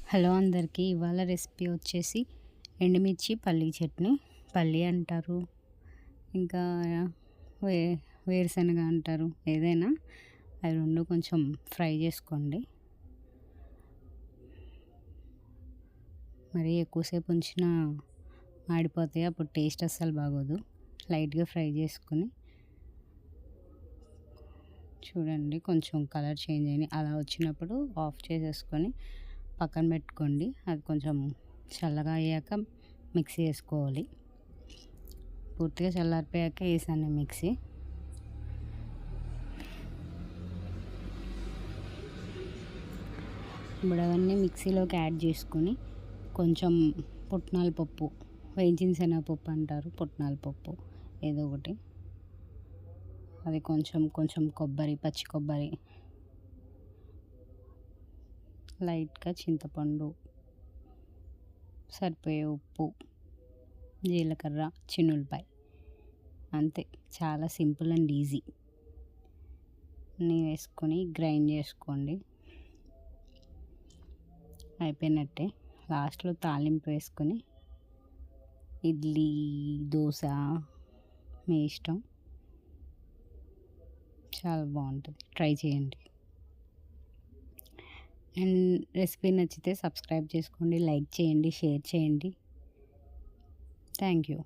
Hello అందరికీ. ఇవాళ recipe వచ్చేసి ఎండుమిర్చి పల్లీ చట్నీ. పల్లీ అంటారు, ఇంకా వే వేరుశనగ అంటారు, ఏదైనా అవి రెండు కొంచెం ఫ్రై చేసుకోండి. మరి ఎక్కువసేపు ఉంచినా మాడిపోతాయి, అప్పుడు టేస్ట్ అస్సలు బాగోదు. లైట్గా ఫ్రై చేసుకుని చూడండి, కొంచెం కలర్ చేంజ్ అయినాయి. అలా వచ్చినప్పుడు ఆఫ్ చేసేసుకొని పక్కన పెట్టుకోండి. అది కొంచెం చల్లగా అయ్యాక మిక్సీ వేసుకోవాలి. పూర్తిగా చల్లారిపోయాక వేసాను మిక్సీ. ఇప్పుడు అవన్నీ మిక్సీలోకి యాడ్ చేసుకొని కొంచెం పుట్నాల పప్పు, వేయించిన శనగపప్పు అంటారు, పుట్నాల పప్పు ఏదో ఒకటి, అది కొంచెం కొంచెం కొబ్బరి, పచ్చి కొబ్బరి, లైట్గా చింతపండు, సరిపోయే ఉప్పు, జీలకర్ర, చిన్నులపాయ, అంతే. చాలా సింపుల్ అండ్ ఈజీ. అన్నీ వేసుకొని గ్రైండ్ చేసుకోండి, అయిపోయినట్టే. లాస్ట్లో తాలింపు వేసుకొని ఇడ్లీ, దోశ మీ ఇష్టం, చాలా బాగుంటుంది. ట్రై చేయండి. అండ్ రెసిపీ నచ్చితే సబ్స్క్రైబ్ చేసుకోండి, లైక్ చేయండి, షేర్ చేయండి. Thank you.